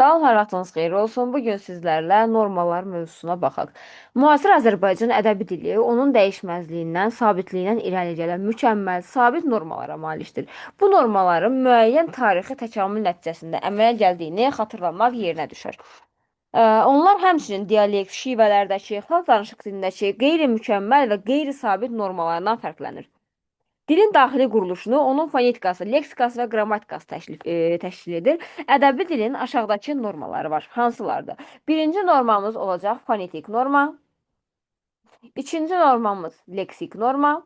Salam, hər vaxtınız xeyir olsun. Bu gün sizlərlə normalar mövzusuna baxaq. Müasir Azərbaycan ədəbi dili onun dəyişməzliyindən, sabitliyindən irəli gələn mükəmməl, sabit normalara malikdir. Bu normalların müəyyən tarixi təkamül nəticəsində əmələ gəldiyini xatırlamaq yerinə düşər. Onlar həmçinin dialekt, şivələrdəki, xalq danışıq dilindəki qeyri-mükəmməl və qeyri-sabit normalardan fərqlənir. Dilin daxili quruluşunu onun fonetikası, leksikası və qrammatikası təşkil edir. Ədəbi dilin aşağıdakı normaları var. Hansılardır? Birinci normamız olacaq fonetik norma. İkinci normamız leksik norma.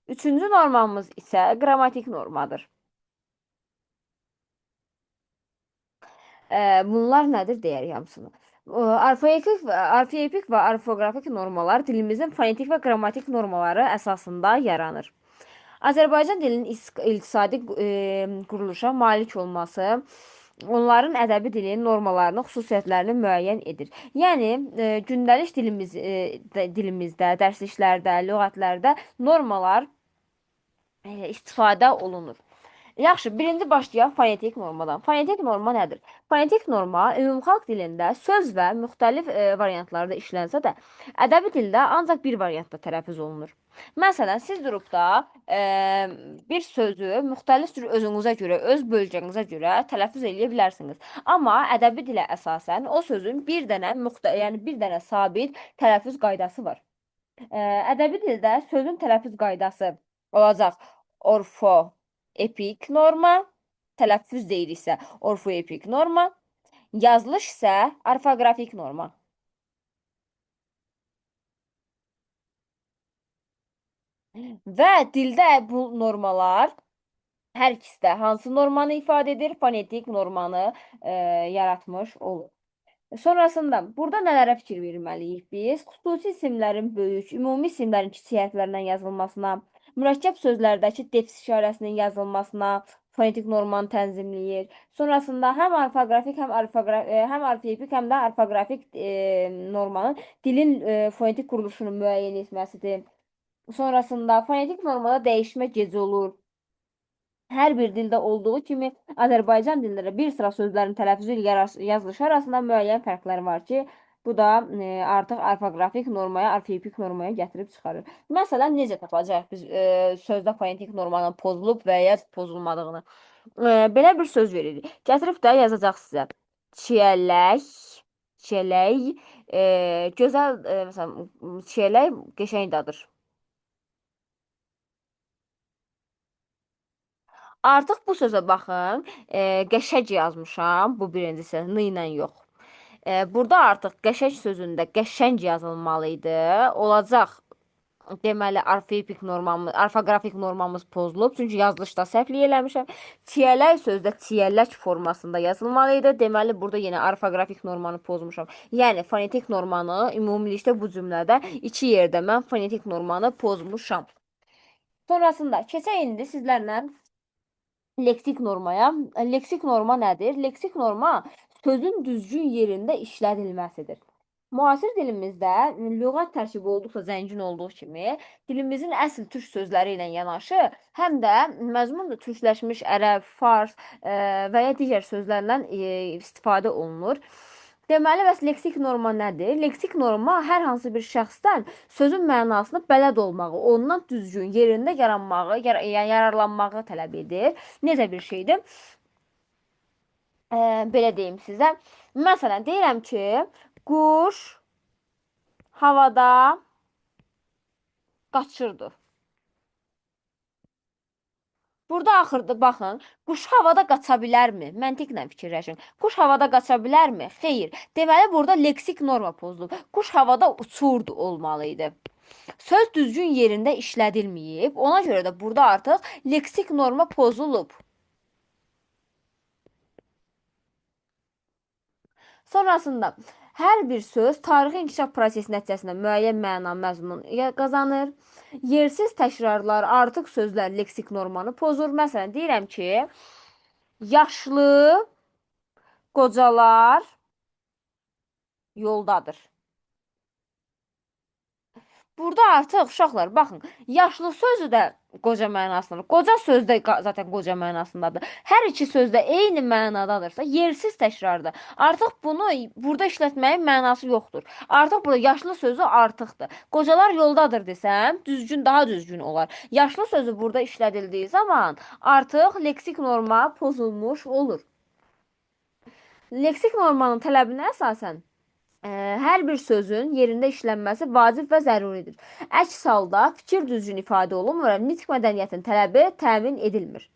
Üçüncü normamız isə qrammatik normadır. Bunlar nədir deyərik hamısını. Orfoepik və orfoqrafik normalar dilimizin fonetik və qrammatik normaları əsasında yaranır. Azərbaycan dilinin iqtisadi quruluşa malik olması onların ədəbi dilinin normalarını, xüsusiyyətlərini müəyyən edir. Yəni gündəlik dilimizdə, dərsliklərdə, lüğətlərdə normalar istifadə olunur. Yaxşı, birinci başlayaq fonetik normadan. Fonetik norma nədir? Fonetik norma ümumxalq dilində söz və müxtəlif variantlarda işlənsə də, ədəbi dildə ancaq bir variantda tələffüz olunur. Məsələn, siz durub da bir sözü müxtəlif cür özünüzə görə, öz bölgənizə görə tələffüz eləyə bilərsiniz. Amma ədəbi dilə əsasən o sözün yəni bir dənə sabit tələffüz qaydası var. Ədəbi dildə sözün tələffüz qaydası olacaq orfoepik norma, tələffüz deyiriksə orfoepik norma, yazılış isə orfoqrafik norma. Və dildə bu normalar hər ikisi də hansı normanı ifadə edir? Fonetik normanı yaratmış olur. Sonrasında burada nələrə fikir verməliyik biz? Xüsusi isimlərin böyük, ümumi isimlərin kiçik hərflərlə yazılmasına, mürəkkəb sözlərdəki defis işarəsinin yazılmasına fonetik normanı tənzimləyir. Sonrasında həm orfoqrafik, həm orfoepik, həm də orfoqrafik normanın dilin fonetik quruluşunu müəyyən etməsidir. Sonrasında fonetik normada dəyişmə gecə olur. Hər bir dildə olduğu kimi Azərbaycan dilində də bir sıra sözlərin tələffüzü ilə yazılışı arasında müəyyən fərqlər var ki, bu da artıq orfoqrafik normaya, orfoepik normaya gətirib çıxarır. Məsələn, necə tapacağıq biz sözdə fonetik normanın pozulub və ya pozulmadığını? Belə bir söz veririk. Gətirib də yazacaq sizə. Çiyələk, çiyələk, gözəl, məsələn, çiyələk qəşəng dadır. Artıq bu sözə baxın, qəşəng yazmışam, bu birincisi, n ilə yox. Burada artıq qəşəng sözündə qəşəng yazılmalı idi. Olacaq, deməli, orfoqrafik normamız pozulub, çünki yazılışda səhvlik eləmişəm. Çiyələk sözdə çiyələk formasında yazılmalı idi. Deməli, burada yenə orfoqrafik normanı pozmuşam. Yəni, fonetik normanı ümumilikdə bu cümlədə iki yerdə mən fonetik normanı pozmuşam. Sonrasında keçək indi sizlərlə leksik normaya. Leksik norma nədir? Leksik norma sözün düzgün yerində işlədilməsidir. Müasir dilimizdə lüğət tərkibi olduqca zəngin olduğu kimi, dilimizin əsl türk sözləri ilə yanaşı, həm də məzmun türkləşmiş ərəb, fars və ya digər sözlərlə istifadə olunur. Deməli, bəs leksik norma nədir? Leksik norma hər hansı bir şəxsdən sözün mənasını bələd olmağı, ondan düzgün, yerində yaranmağı, yəni yararlanmağı tələb edir. Necə bir şeydir? Belə deyim sizə. Məsələn, deyirəm ki, quş havada qaçırdı. Burada axırda baxın, quş havada qaça bilərmi? Məntiqlə fikirləşin. Quş havada qaça bilərmi? Xeyr. Deməli, burada leksik norma pozulub. Quş havada uçurdu olmalı idi. Söz düzgün yerində işlədilməyib. Ona görə də burada artıq leksik norma pozulub. Sonrasında hər bir söz tarixi inkişaf prosesi nəticəsində müəyyən məna, məzmun qazanır. Yersiz təkrarlar, artıq sözlər leksik normanı pozur. Məsələn, deyirəm ki, yaşlı qocalar yoldadır. Burada artıq uşaqlar, baxın, yaşlı sözü də Qoca mənasında. Qoca söz də zaten qoca mənasındadır. Hər iki söz də eyni mənadadırsa, yersiz təkrardır. Artıq bunu burada işlətməyin mənası yoxdur. Artıq burada yaşlı sözü artıqdır. Qocalar yoldadır desəm, düzgün daha düzgün olar. Yaşlı sözü burada işlədildiyi zaman artıq leksik norma pozulmuş olur. Leksik normanın tələbinə əsasən hər bir sözün yerində işlənməsi vacib və zəruridir. Əks halda fikir düzgün ifadə olunmur və nitq mədəniyyətinin tələbi təmin edilmir.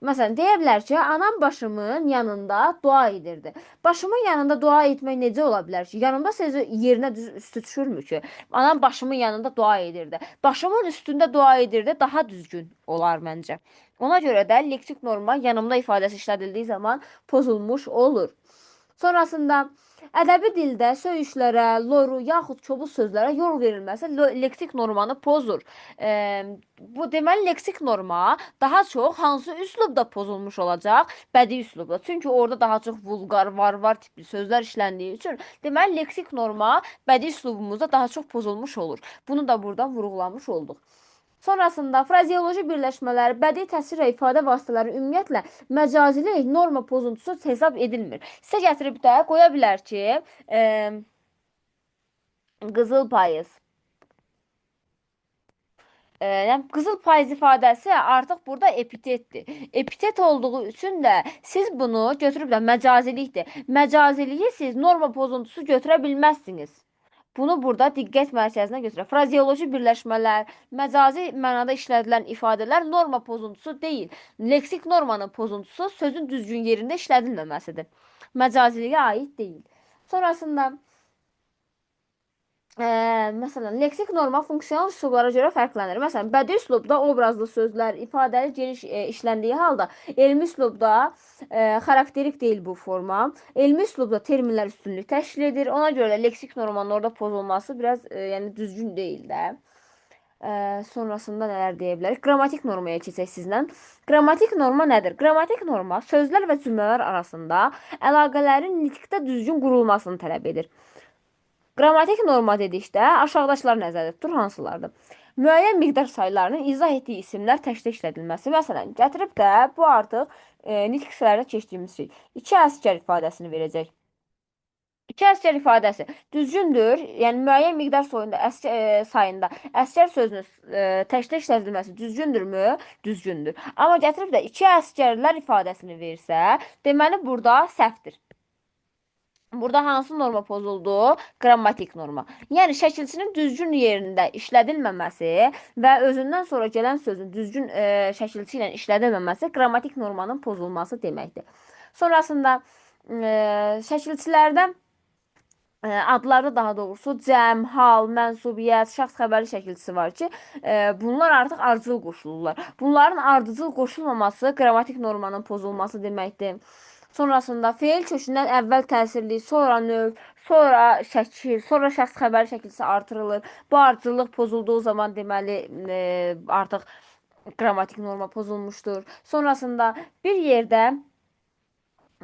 Məsələn, deyə bilər ki, anam başımın yanında dua edirdi. Başımın yanında dua etmək necə ola bilər ki? Yanımda sözü yerinə üstü düşürmü ki? Anam başımın yanında dua edirdi. Başımın üstündə dua edirdi daha düzgün olar məncə. Ona görə də leksik norma yanımda ifadəsi işlədildiyi zaman pozulmuş olur. Sonrasında ədəbi dildə söyüşlərə, loru yaxud kobud sözlərə yol verilməsi leksik normanı pozur. Bu deməli leksik norma daha çox hansı üslubda pozulmuş olacaq? Bədii üslubda. Çünki orada daha çox vulqar, var tipli sözlər işləndiyi üçün deməli leksik norma bədii üslubumuzda daha çox pozulmuş olur. Bunu da buradan vurğulamış olduq. Sonrasında frazeoloji birləşmələr, bədii təsvir və ifadə vasitələri ümumiyyətlə məcazilik norma pozuntusu hesab edilmir. Sizə gətirib də qoya bilər ki, qızıl payız. Qızıl payız ifadəsi artıq burada epitetdir. Epitet olduğu üçün də siz bunu götürüb də məcazilikdir. Məcaziliyi siz norma pozuntusu götürə bilməzsiniz. Bunu burada diqqət mərkəzinə götürək. Frazeoloji birləşmələr, məcazi mənada işlədilən ifadələr norma pozuntusu deyil. Leksik normanın pozuntusu sözün düzgün yerində işlədilməməsidir. Məcaziliyə aid deyil. Sonrasında məsələn, leksik norma funksional üslublara görə fərqlənir. Məsələn, bədii üslubda obrazlı sözlər, ifadəli geniş işləndiyi halda, elmi üslubda xarakterik deyil bu forma. Elmi üslubda terminlər üstünlük təşkil edir. Ona görə leksik normanın orada pozulması biraz yəni düzgün deyil də. Sonrasında nələr deyə bilərik? Qrammatik normaya keçək sizlə. Qrammatik norma nədir? Qrammatik norma sözlər və cümlələr arasında əlaqələrin nitqdə düzgün qurulmasını tələb edir. Qrammatik norma dedikdə aşağıdakılar nəzərdə tutulur, hansılardır? Müəyyən miqdar saylarının izah etdiyi isimlər təkdə işlədilməsi. Məsələn, gətirib də bu artıq nitq hissələrdə keçdiyimiz şey. 2 əsgər ifadəsini verəcək. 2 əsgər ifadəsi düzgündür. Yəni müəyyən miqdar sayında əsgər sözünün təkdə işlədilməsi düzgündürmü? Düzgündür. Amma gətirib də 2 əsgərlər ifadəsini versə, deməli burada səhvdir. Burada hansı norma pozuldu? Qrammatik norma. Yəni şəkilçinin düzgün yerində işlədilməməsi və özündən sonra gələn sözün düzgün şəkilçi ilə işlədilməməsi qrammatik normanın pozulması deməkdir. Sonrasında şəkilçilərdən adlarda daha doğrusu cəm, hal, mənsubiyyət, şəxs xəbərli şəkilçisi var ki, bunlar artıq ardıcıl qoşulurlar. Bunların ardıcıl qoşulmaması qrammatik normanın pozulması deməkdir. Sonrasında feil kökündən əvvəl təsirli, sonra növ, sonra şəkil, sonra şəxs xəbərli şəkilçisi artırılır. Bu ardıcıllıq pozulduğu zaman deməli artıq qrammatik norma pozulmuşdur. Sonrasında bir yerdə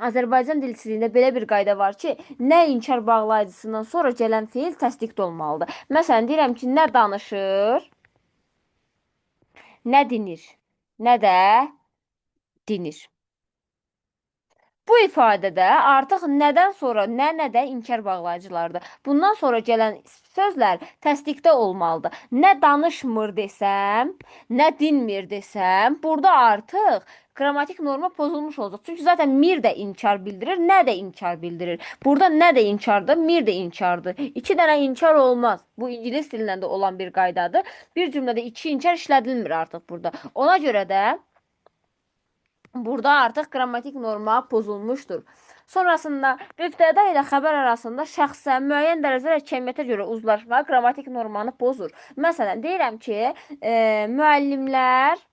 Azərbaycan dilçiliyində belə bir qayda var ki, nə inkar bağlayıcısından sonra gələn feil təsdiqdə olmalıdır. Məsələn, deyirəm ki, nə danışır, nə dinir, nə də dinir. Bu ifadədə artıq nədən sonra nə də inkar bağlayıcılardır. Bundan sonra gələn sözlər təsdiqdə olmalıdır. Nə danışmır desəm, nə dinmir desəm, burada artıq qrammatik norma pozulmuş olacaq. Çünki zaten mir də inkar bildirir, nə də inkar bildirir. Burada nə də inkardır, mir də inkardır. 2 dənə inkar olmaz. Bu ingilis dilində də olan bir qaydadır. Bir cümlədə 2 inkar işlədilmir artıq burada. Ona görə də burada artıq qrammatik norma pozulmuşdur. Sonrasında mübtəda ilə xəbər arasında şəxsə, müəyyən dərəcədə kəmiyyətə görə uzlaşma qrammatik normanı pozur. Məsələn, deyirəm ki, müəllimlər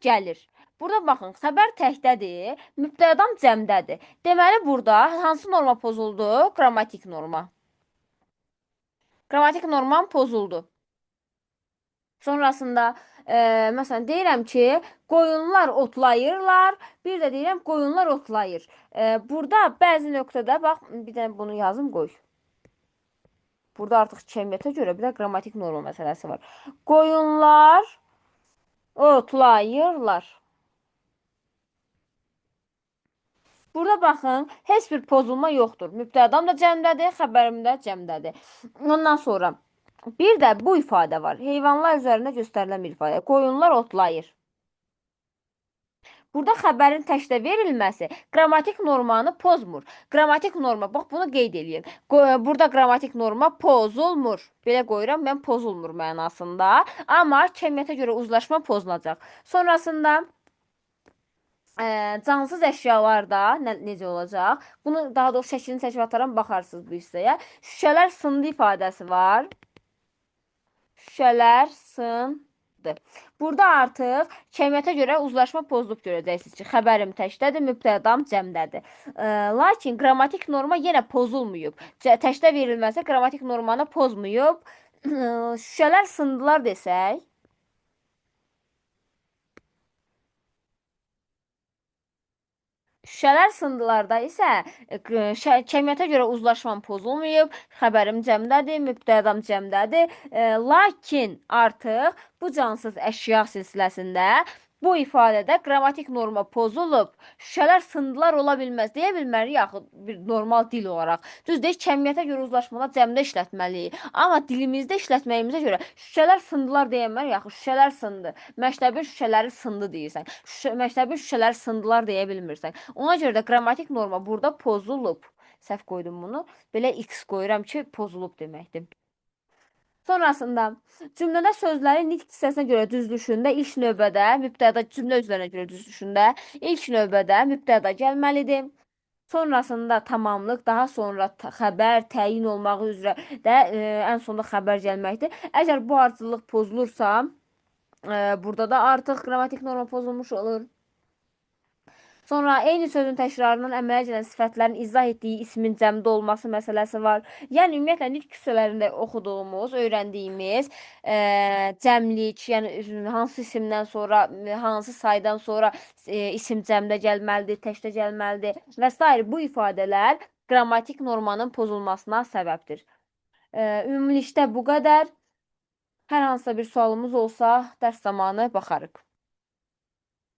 gəlir. Burada baxın, xəbər təkdədir, mübtədam cəmdədir. Deməli, burada hansı norma pozuldu? Qrammatik norma. Qrammatik norma pozuldu. Sonrasında məsələn deyirəm ki, qoyunlar otlayırlar, bir də deyirəm qoyunlar otlayır. Burada bəzi nöqtədə bax, bir dənə bunu yazım qoy. Burada artıq cəmiyyətə görə bir də qrammatik norma məsələsi var. Qoyunlar otlayırlar. Burada baxın, heç bir pozulma yoxdur. Mübtədam da cəmdədir, xəbərim də cəmdədir. Ondan sonra bir də bu ifadə var. Heyvanlar üzərində göstərilən bir ifadə. Qoyunlar otlayır. Burada xəbərin təkdə verilməsi qrammatik normanı pozmur. Qrammatik norma, bax bunu qeyd eləyin. Burada qrammatik norma pozulmur. Belə qoyuram, mən pozulmur mənasında. Amma cəmiyyətə görə uzlaşma pozulacaq. Sonrasında cansız əşyalarda necə olacaq? Bunu daha doğrusu şəklini çəkib ataram, baxarsınız bu hissəyə. Şüşələr sındı ifadəsi var. Şüşələr sındı. Burada artıq cəmiyyətə görə uzlaşma pozulub görəcəksiniz ki, xəbərim təkdədir, mübtədam cəmdədir. Lakin qrammatik norma yenə pozulmayıb. Təkdə verilməsə qrammatik normanı pozmayıb. Şüşələr sındılar desək, şüşələr sındılarda isə cəmiyyətə görə uzlaşmam pozulmayıb, xəbərim cəmdədir, mübtədam cəmdədir. Lakin artıq bu cansız əşya silsiləsində bu ifadədə qrammatik norma pozulub, şüşələr sındılar ola bilməz. Deyə bilmərik yaxud bir normal dil olaraq. Düzdür, cəmiyyətə görə uzlaşmada cəmdə işlətməliyik. Amma dilimizdə işlətməyimizə görə şüşələr sındılar deyəmərik, yaxud şüşələr sındı. Məktəbin şüşələri sındı deyirsən. Məktəbin şüşələri sındılar deyə bilmirsən. Ona görə də qrammatik norma burada pozulub. Səhv qoydum bunu. Belə x qoyuram ki, pozulub deməkdir. Sonrasında cümlədə sözlərin nitq hissəsinə görə düzülüşündə ilk növbədə mübtəda cümlə üzvlərinə görə düzülüşündə ilk növbədə mübtəda gəlməlidir. Sonrasında tamamlıq, daha sonra xəbər təyin olmağı üzrə də ən sonda xəbər gəlməkdir. Əgər bu ardıcıllıq pozulursa, burada da artıq qrammatik norma pozulmuş olur. Sonra eyni sözün təkrarından əmələ gələn sifətlərin izah etdiyi ismin cəmdə olması məsələsi var. Yəni ümumiyyətlə nitq hissələrində oxuduğumuz, öyrəndiyimiz cəmlik, yəni hansı isimdən sonra, hansı saydan sonra isim cəmdə gəlməlidir, təkdə gəlməlidir və s. bu ifadələr qrammatik normanın pozulmasına səbəbdir. Ümumilikdə bu qədər. Hər hansısa bir sualımız olsa, dərs zamanı baxarıq.